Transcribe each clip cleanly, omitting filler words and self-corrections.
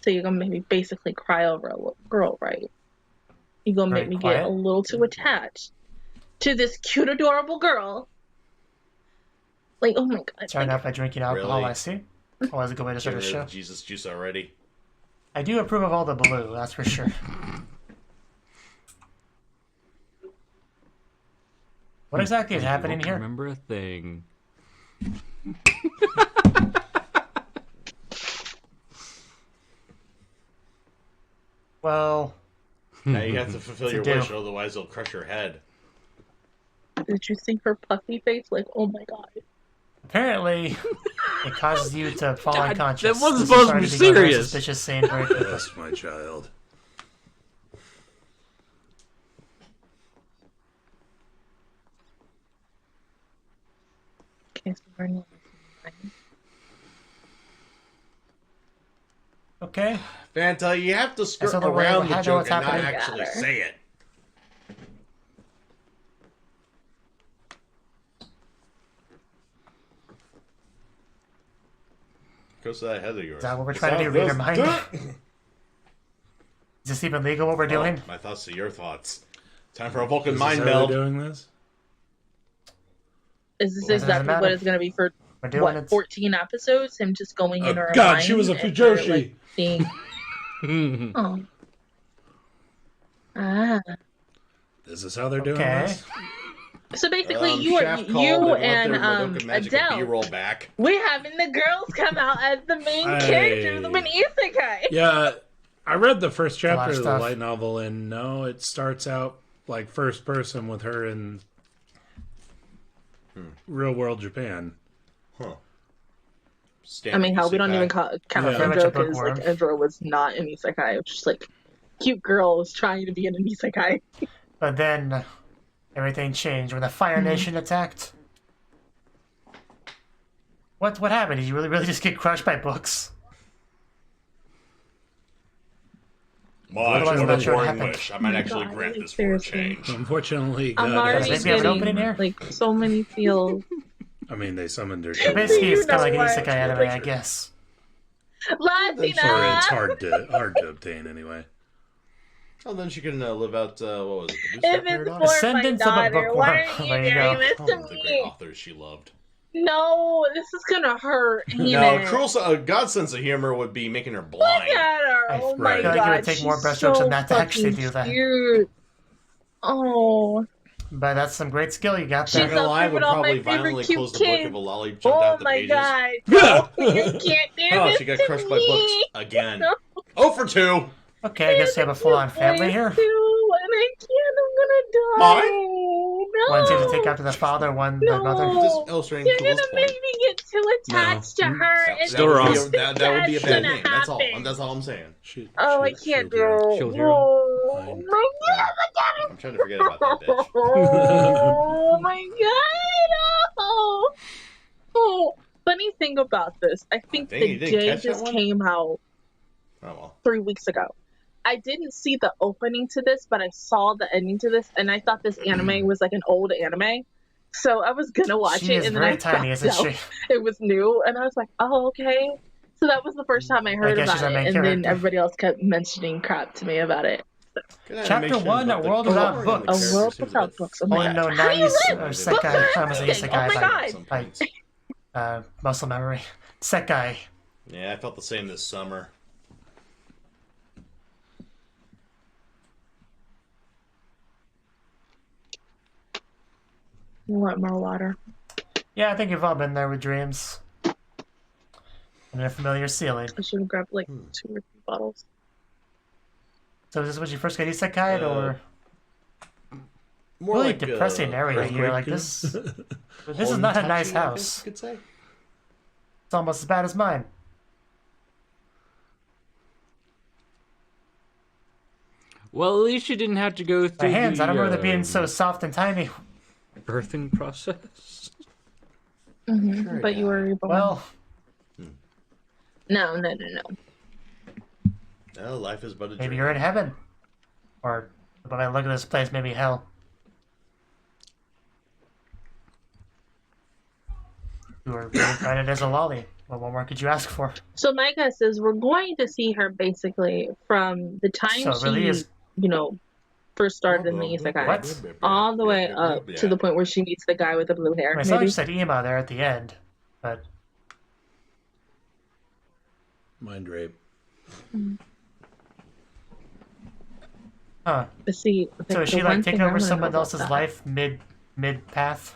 So you're gonna make me basically cry over a little girl, right? You're gonna make me get a little too attached to this cute, adorable girl. Like, oh my god. Starting off by drinking alcohol, I see. Always a good way to start a show. Jesus juice already. I do approve of all the blue, that's for sure. What exactly is happening here? Remember a thing. Well... Now you have to fulfill your wish, otherwise it'll crush your head. Did you see her puffy face? Like, oh my god. Apparently, it causes you to fall unconscious. That wasn't supposed to be serious. Suspicious scene very quickly. Yes, my child. Okay, so we're not okay. Fanta, you have to skirt around the joke and not actually say it. Goes to that head of yours. Is that what we're trying to do? Read your mind? Is this even legal what we're doing? My thoughts to your thoughts. Time for a Vulcan mind meld. Doing this? Is this exactly what it's going to be for, what, 14 episodes? Him just going in her God, mind she was a and Fujoshi. her, like, being... Oh. Ah. This is how they're doing this? So basically, you and Adele, we're having the girls come out as the main characters of an isekai. Yeah, I read the first chapter of the light novel, and no, it starts out like first person with her in real world Japan. Huh. I mean, hell, we don't even count Endro because like Endro was not an isekai. It was just like cute girls trying to be in an isekai. But then everything changed when the Fire Nation attacked. What happened? Did you really just get crushed by books? Well, I have a boring wish. I might actually grant this for a change. Unfortunately, I'm already getting like so many feels. I mean, they summoned her. Basically, it's kind of like an isekai anime, I guess. Latina! I'm sorry, it's hard to obtain anyway. Oh, then she can live out, what was it? If it's for Descendants my of a daughter, bookworm. why are you doing this to The me? great authors she loved. No, this is gonna hurt. No, God's sense of humor would be making her blind. Look at her. Oh my god, I feel like it would take more brushstrokes than that to actually do that. Cute. Oh. But that's some great skill you got there. Not gonna lie, would probably violently close the book if a lolly jumped out the pages. Oh my god. You can't do this she got crushed by books again. No. 0 for 2. Okay, I guess you have a full-on family here. And I can't, I'm gonna die. Mine? No. One's here to take after the father, one the mother. Just illustrating You're gonna make me get too attached to her. And that would be a bad name. That's all I'm saying. Oh, I can't do it. Oh my god. I'm trying to forget about that bitch. Oh my god. Oh. Funny thing about this, I think the day this came out 3 weeks ago. I didn't see the opening to this, but I saw the ending to this, and I thought this anime was like an old anime. So I was gonna watch it, and then I found out it was new, and I was like, oh, okay. So that was the first time I heard about it, and then everybody else kept mentioning crap to me me about it. Chapter 1, A World Without Books. A World Without Books. Oh my god. How do you live? Sekai by muscle memory. Sekai. Yeah, I felt the same this summer. You want more water? Yeah, I think you've all been there with dreams. And a familiar ceiling. I should have grabbed like 2 or 3 bottles. So is this when you first got isekai, or more really like depressing area here? Like this, this is not a nice house. Could say. It's almost as bad as mine. Well, at least you didn't have to go through my hands. I don't remember them being so soft and tiny. Birthing process. Sure, but you were reborn. Well, no. No, life is but a dream. Maybe you're in heaven, or by the look at this place, maybe hell. You were reincarnated as a lolly. What more could you ask for? So my guess is we're going to see her basically from the time first started in the isekai all the way up to the point where she meets the guy with the blue hair. I saw you said Ema there at the end, but mind rape. Huh. But see, so is she like taking over someone else's life mid path?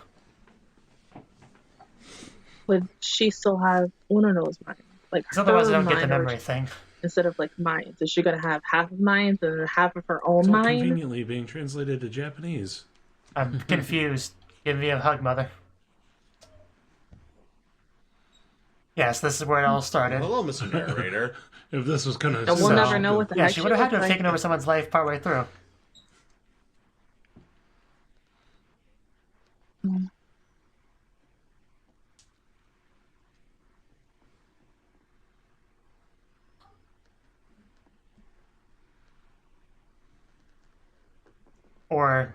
Would she still have Unono's mind? Like, otherwise I don't get the memory thing. Instead of like minds, is she gonna have half of minds and half of her own it's all mind? Conveniently being translated to Japanese. I'm confused. Give me a hug, mother. Yes, this is where it all started. Hello, Mr. Narrator. If this was gonna, we'll never know what the heck she would have had to have taken over someone's life partway through. Or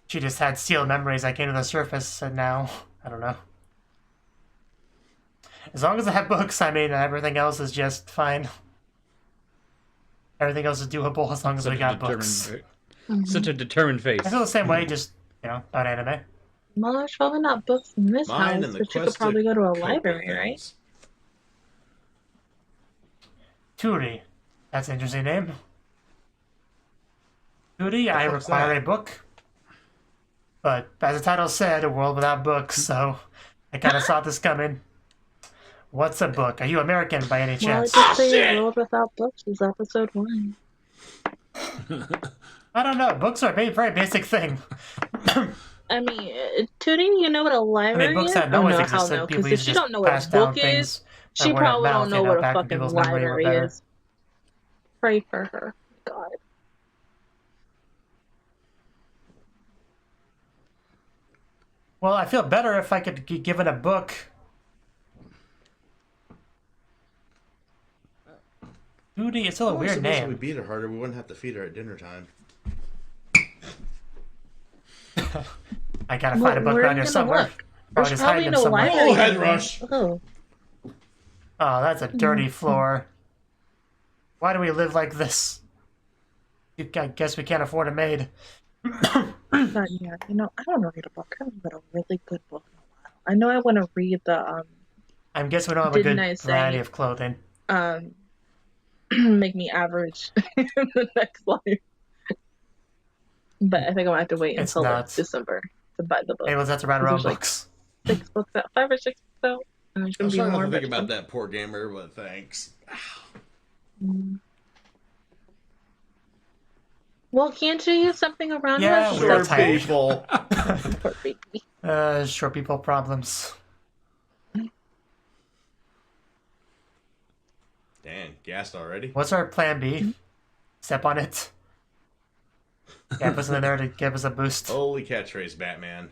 she just had sealed memories that came to the surface, and now, I don't know. As long as I have books, I mean, everything else is just fine. Everything else is doable as long as we got books. Such a determined face. I feel the same way, just, about anime. Well, there's probably not books in this house, but you could probably go to a library, right? Turi. That's an interesting name. Turi, I require a book. But, as the title said, a world without books, so I kind of saw this coming. What's a book? Are you American by any chance? Well, I just say a world without books is episode 1. I don't know. Books are a very basic thing. I mean, Tootie, you know what a library books is? had always existed. Because if she don't know what a book is, she probably don't know what a fucking library is. Pray for her. God. Well, I feel better if I could be given a book. Tootie, it's still a weird name. If we beat her harder, we wouldn't have to feed her at dinner time. I gotta find a book around here somewhere. There's just probably hiding no somewhere. library. Oh, head rush. Oh, that's a dirty floor. Why do we live like this? I guess we can't afford a maid. but yeah, I don't read a book. I haven't read a really good book in a while. I know I want to read the I guess we don't have a good variety of clothing. Make me average in the next life. But I think I'm gonna have to wait until like, December to buy the book. Hey, let's have to write our own books. 6 books out, 5 or 6 books out. And there's gonna I'm be trying more. to think about that poor gamer, but thanks. Well, can't you use something around us? Short people. Poor baby. Short people problems. Dan, gassed already? What's our plan B? Step on it. Yeah, put something there to give us a boost. Holy catchphrase, Batman.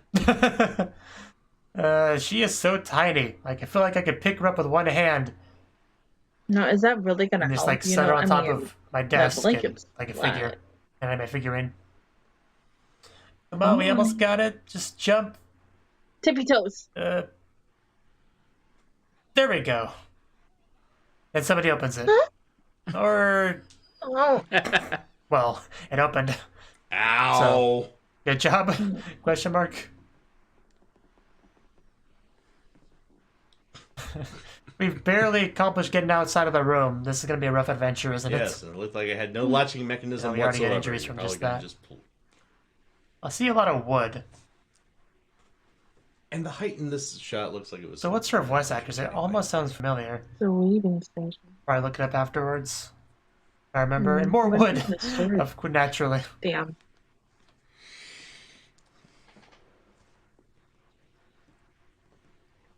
She is so tiny. Like, I feel like I could pick her up with one hand. No, is that really gonna and just, help? like, set her on top of my desk, and, like a figure. And I may figure in. Come on, we almost got it. Just jump. Tippy toes. There we go. And somebody opens it. Huh? Or... Oh. Well, it opened. Ow. So, good job? Question mark. We've barely accomplished getting outside of the room. This is going to be a rough adventure, isn't it? Yes, it looked like I had no latching mechanism we already whatsoever. get injuries from just that. Pull. I see a lot of wood. And the height in this shot looks like it was... So what's her voice actress? It almost sounds familiar. The weaving station. Probably look it up afterwards. I remember. And more wood. Naturally. Damn.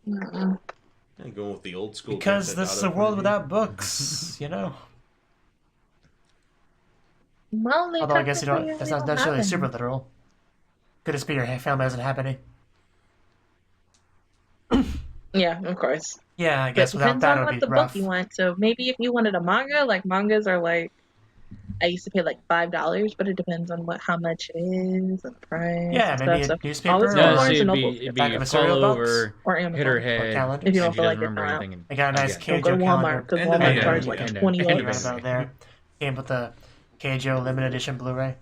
I'm going with the old school. Because this is a world without books, you know. Well, although I guess that's not necessarily super literal. Could just be your family doesn't have any. Yeah, of course. Yeah, I guess without that it would be rough. Depends on what the book you want. So maybe if you wanted a manga, like mangas are like I used to pay like $5, but it depends on how much it is and the price. Yeah, and maybe stuff. a newspaper. Always or go No, to so Barnes and it'd Noble. be Back of a a cereal follow box? over, Or hit Amazon. her Or head, calendar. If you don't and she feel like doesn't it, remember no. anything. I got a nice Again. Don't go Keijo to calendar. Walmart because And Walmart then- charges like and then- 20 and bucks. then- Right there. Came with the Keijo limited edition Blu-ray.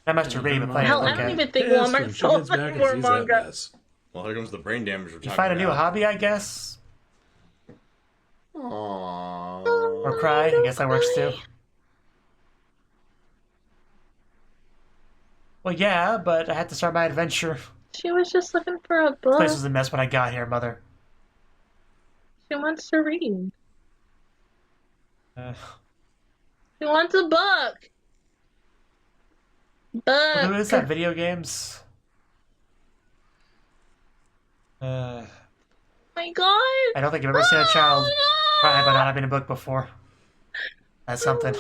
Not much to read, but plenty to Hell, I look don't at. even think Pissed Walmart when she sells gets back and more sees that manga. mess. Well, here comes the brain damage we're You talking find a new about. hobby, I guess? Aww. Or cry? I guess that works too. Well, yeah, but I had to start my adventure. She was just looking for a This book. place was a mess when I got here, Mother. She wants to read. Uh, She wants a book. Book. who is that? Video games? Oh my god. I don't think I've ever seen a child cry about not having a book before. That's something.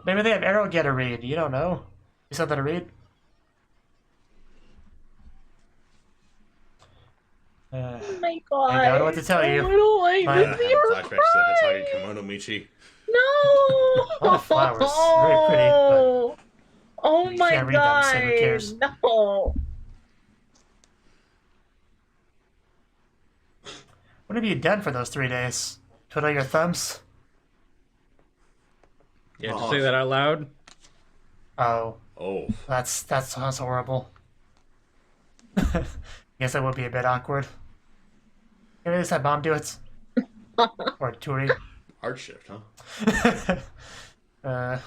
Maybe they have Arrowget to read. You don't know. You something to read? Oh my god. I don't know what to tell you. I don't like My- to see her Flashbacks to cry. Hatake Kimono Michi. No. A lot of flowers. Very pretty, but oh you my can't read them, god. so who cares? No. what have you done for those 3 days? Twiddle your thumbs? You have to say that out loud? Oh, Oh. that sounds horrible. Guess that would be a bit awkward. Maybe just have Mom do it. Or Turi. Hard shift, huh?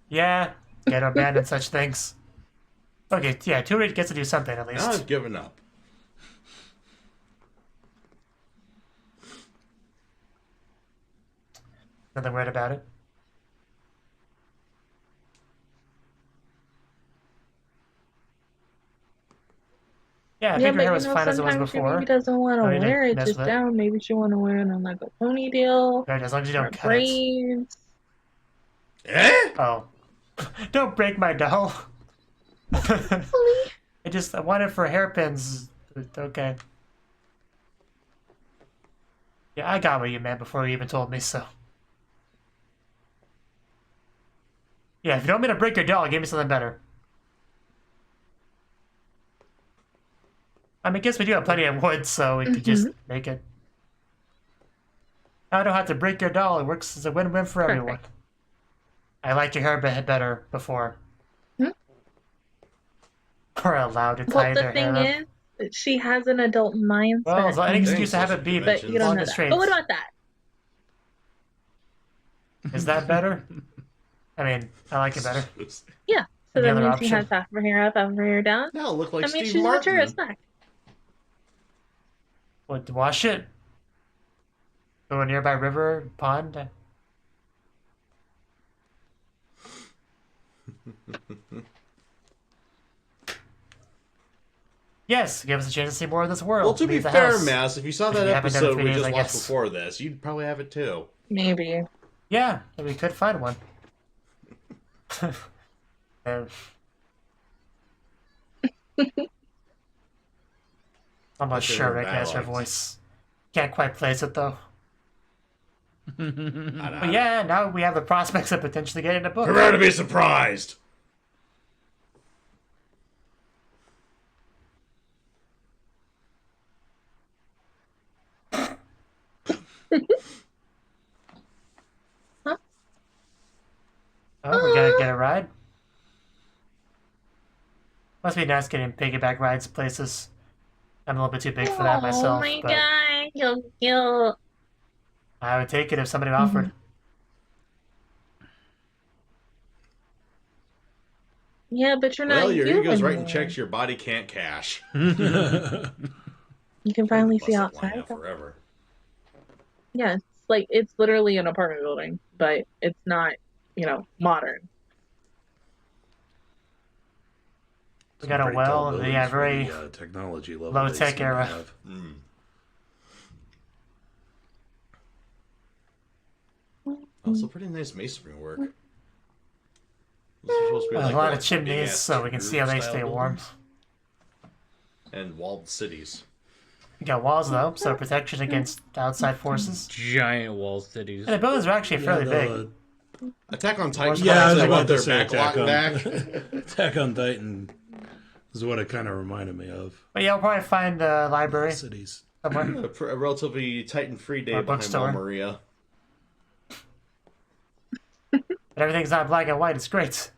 Yeah, get her banned and such things. Okay, yeah, Turi gets to do something at Now least. I've given up. Nothing weird about it. Yeah, I think her hair was fine as it was sometimes she before. maybe doesn't want to Oh, you didn't wear it mess just with it? down. Maybe she want to wear it on like a ponytail Right, as long as you or don't cut it. braids. Eh? Oh. Don't break my doll. I want it for hairpins. Okay. Yeah, I got what you meant before you even told me, so. Yeah, if you don't want me to break your doll, give me something better. I mean, I guess we do have plenty of wood, so we could just make it. I don't have to break your doll. It works as a win-win for everyone. I liked your hair better before. Or allowed to tie Well, the their thing hair up. is, she has an adult mindset. Well, it's not any Thanks, excuse to have it be but you don't long know and that. straight. But what about that? Is that better? I mean, I like it better. Yeah. So The that other means she option. has half of her hair up, half of her hair down. Now look like I mean, Steve she's Martin. mature as fuck. What, wash it? Go to a nearby river, pond? Yes, give us a chance to see more of this world. Well, to be Leave the fair, house. Mass, if you saw If that you haven't done episode 3 we days, just I watched guess. before this, you'd probably have it too. Maybe. Yeah, we could find one. I'm not That's sure I her recognize her dialogues. voice. Can't quite place it though. I But yeah, now we have the prospects of potentially getting a book. Prepare to be surprised. Oh, we're gonna get a ride? Must be nice getting piggyback rides places. I'm a little bit too big for that myself, Oh my but god, so cute. I would take it if somebody offered. Yeah, but you're not Well, your human ego's writing anymore. checks your body can't cash. You can finally see Bust that line outside. out forever. Yeah, it's literally an apartment building, but it's not, modern. We got a Pretty well, tall and buildings yeah, for very the, technology level low they tech seem to era. have. Also, pretty nice masonry work. This is supposed to be a like, lot what, of chimneys, big-ass so we can see how they style stay warm. buildings? And walled cities. You got walls though, so protection against outside forces. Giant wall cities. And the buildings are actually fairly big. Attack on Titan. Yeah, I was they about want to their say back. Attack on Titan is what it kind of reminded me of. But yeah, we'll probably find a library Cities. somewhere. A relatively Titan-free day Or behind bookstore. Maria. But everything's not black and white. It's great.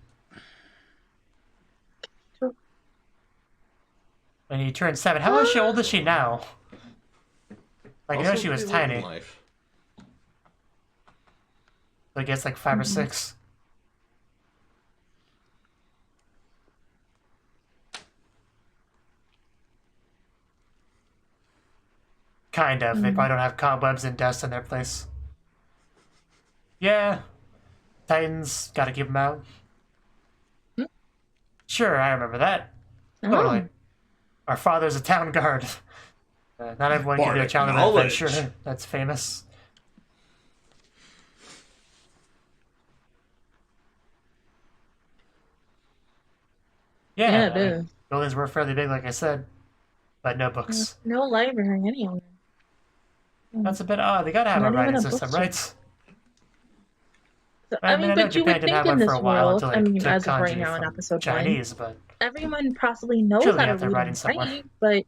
When you turn 7, how old is she now? Like, I know Also she was pretty late in tiny. life. So I guess like 5 or 6. Kind of. They probably don't have cobwebs and dust in their place. Yeah. Titans, gotta keep them out. Sure, I remember that. Totally. Our father's a town guard. Not everyone can do a childhood Knowledge. adventure that's famous. Yeah, it is. Buildings were fairly big, like I said, but no books. No library anywhere. That's a bit odd. They gotta have Not a even writing a system, bookstore. right? So, I I mean, mean, I know but you Japan would didn't think have in one this for a while world, until I they mean, took as of right kanji now in from episode Chinese, 1, but everyone possibly knows surely how to have their read writing and somewhere. write, but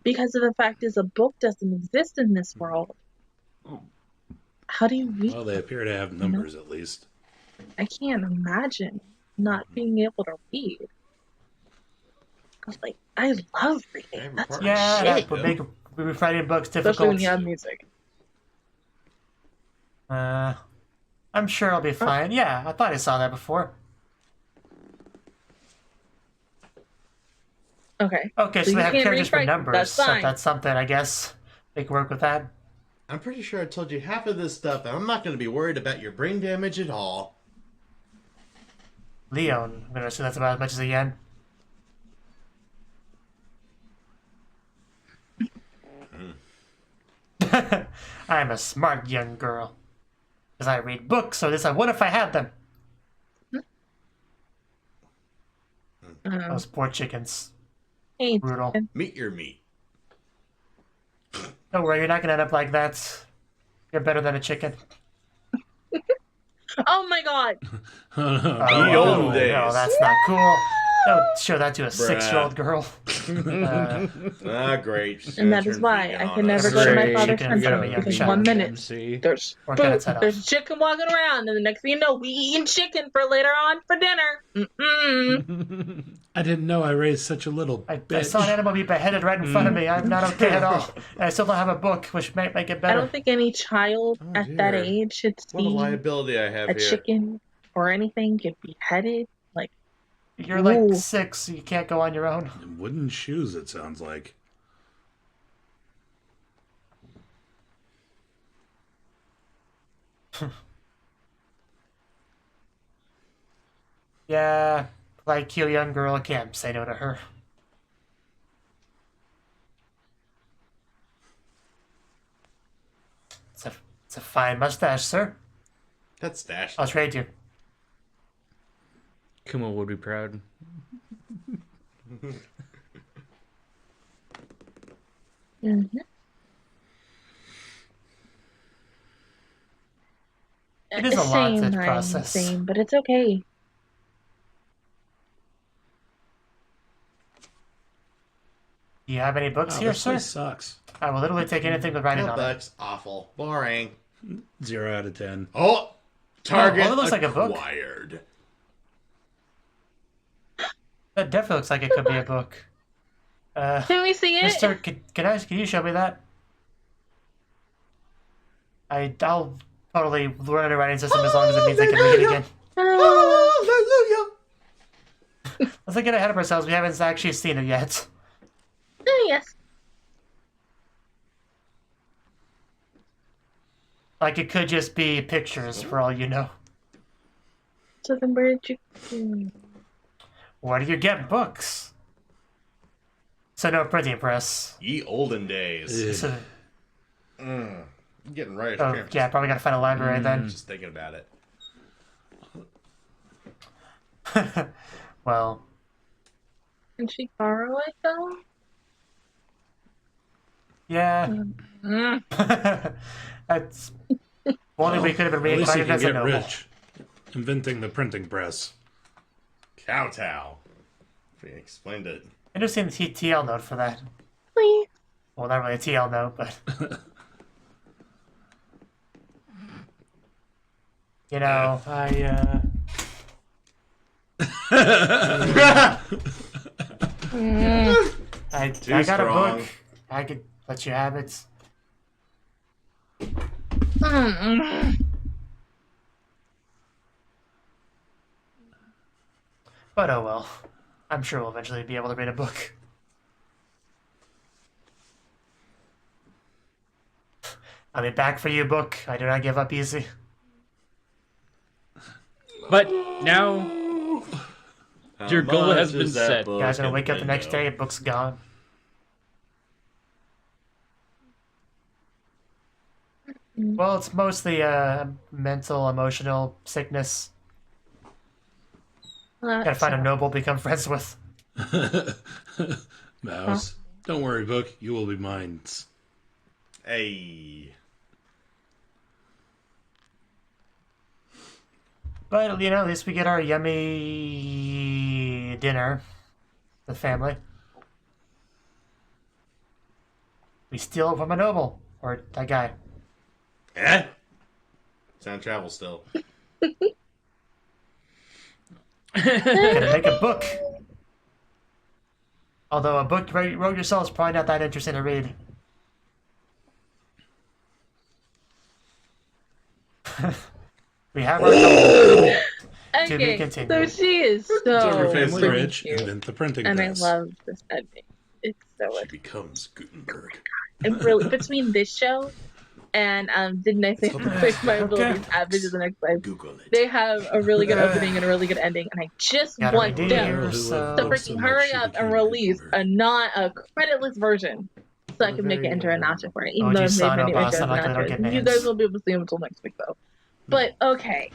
because of the fact is a book doesn't exist in this world, how do you read? Well, they appear to have numbers at least. I can't imagine not being able to read. 'Cause, like, I love reading. That's my Yeah, shit. that would make writing books Especially when difficult. you have music. I'm sure I'll be fine. Yeah, I thought I saw that before. Okay. Okay, so you they have can't characters read for writing. numbers. That's So fine. that's something, I guess. They can work with that. I'm pretty sure I told you half of this stuff, and I'm not going to be worried about your brain damage at all. Leon, I'm gonna assume that's about as much as a yen. I'm a smart young girl. Because I read books, so this what if I had them? Those poor chickens. Hey, Brutal. Meet your meat. Don't worry, you're not gonna end up like that. You're better than a chicken. oh my god! The old days. No, that's not cool. Don't show that to a 6-year-old girl. Great. And that is why I can never go to my Great. father's Chicken in front of a temple young because child. 1 minute MC. there's Or food, cut its head off. there's chicken walking around, and the next thing you know, we eating chicken for later on for dinner. I didn't know I raised such a little I bitch. saw an animal be beheaded right in front of me. I'm not okay at all. And I still don't have a book, which might make it I better. don't think any child Oh, at that dear. age should What a see liability I have a here. chicken or anything get beheaded. Like, You're like Ooh. 6, so you can't go on your own. Wooden shoes, it sounds like. Yeah, like you, young girl, I can't say no to her. It's a fine mustache, sir. That's Dash. I'll trade you. Kumo would be proud. It is a lot to same, process. same, but it's okay. Do you have any books Wow, here, this sir? place sucks. I will literally take anything with writing No on it. bucks. Awful. Boring. 0 out of 10. Oh! Target well, it looks like a book. acquired. That definitely looks like it could be a book. Can we see it? Mister, can you show me that? I'll totally learn a writing system as long as it means I can read it again. Hallelujah! Let's not get ahead of ourselves. We haven't actually seen it yet. Yes. Like, it could just be pictures, for all you know. So then where did you... Where do you get books? So no printing press. Ye olden days. So, I'm getting right. oh, yeah, probably gotta find a library then. Just thinking about it. Well, Can she borrow it though? Yeah. That's only we could have been At least you reincarnated can as a get noble. rich. Inventing the printing press. Kowtow. We explained it. Interesting TL note for that. Please. Well, not really a TL note, but you know, I got strong. a book. I could let you have it. But oh well. I'm sure we'll eventually be able to read a book. I'll be back for you, book. I do not give up easy. But now your goal has been set. Guys gonna wake up the next day and book's gone. Well, it's mostly mental, emotional sickness. Gotta find a noble to become friends with. Mouse. Don't worry, Book. You will be mine. Hey. But, you know, at least we get our yummy dinner. The family. We steal it from a noble. Or that guy. Eh? Sound travel still. Gonna make a book. Although a book you wrote yourself is probably not that interesting to read. We have our novel. To be Okay, continued. so she is So so your family freaking rich, cute. invent the printing And I press. love this ending. It's so She good. becomes Gutenberg. And really, between this show and Didn't I Say My Abilities Average is the next life, Google it. they have a really good opening and a really good ending. And I just Gotta want redeem them her, so... to freaking hurry up and release a creditless version so I can make it into an announcement for it. Even though I've made many videos announcements. You guys won't be able to see them until next week, though. But okay.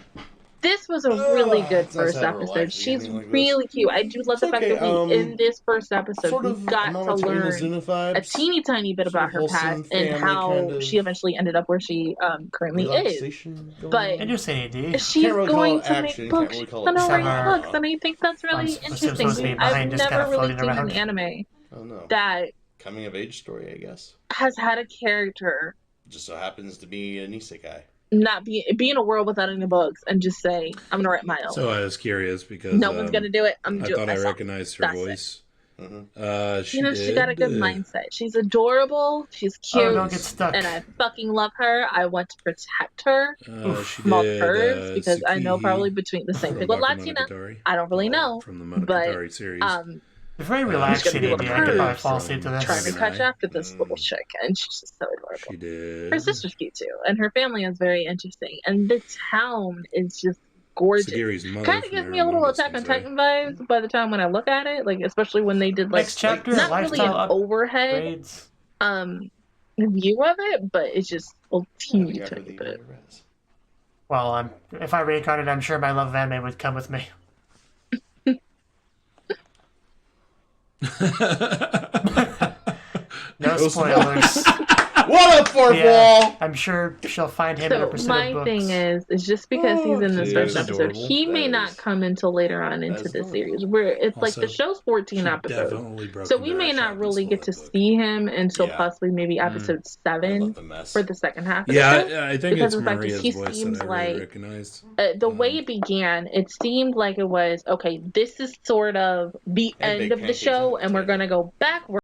This was a really good first episode. She's really cute. I do love the fact that we, in this first episode, we got to learn a teeny tiny bit about her past and how she eventually ended up where she currently is. But Interesting, indeed. she's going to make books. She's going to write books, and I think that's really interesting. I've never really seen an anime that coming of age story, I guess. has had a character Just so happens to be an isekai. not be in a world without any books and just say, I'm gonna write my own. So I was curious because no one's gonna do it. I'm I doing thought it myself. I recognized her That's voice. She got a good mindset. She's adorable. She's cute, Oh, don't get stuck. and I fucking love her. I want to protect her She from all did, hers because I know Tsukiji probably between the same from people, Baku Latina. Monogatari. I don't really know, From the but Monogatari series. They're very relaxing, gonna be indeed. able I to could probably prove fall asleep to this. trying to catch after this little chick, and she's just so adorable. She did. Her sister's cute too, and her family is very interesting, and the town is just gorgeous. Sagiri's mother Kind of from gives me a little Aramanga Attack on Sensei. Titan vibes by the time when I look at it, like especially when they did like Next chapter, not really an lifestyle overhead upgrades. view of it, but it's just a teeny tiny bit. Well, if I reincarnated, I'm sure my love of anime would come with me. No spoilers. What up, fourth wall? I'm sure she'll find him in a So pursuit my of books. thing is just because he's in this She first is episode, adorable. he may That not is- come until later on into that's the adorable. series, where it's like the Also, show's 14 She episodes. definitely broke So into we that may not shop really and get to stole that book. see him until Yeah. possibly maybe episode I 7 love the mess. for the second half of the show. Yeah, I think because it's of the fact that Maria's he voice seems that I really like- recognized. The way it began, it seemed like it was, okay, this is sort of the And end big of the pancakes show, on and we're potato. going to go backwards.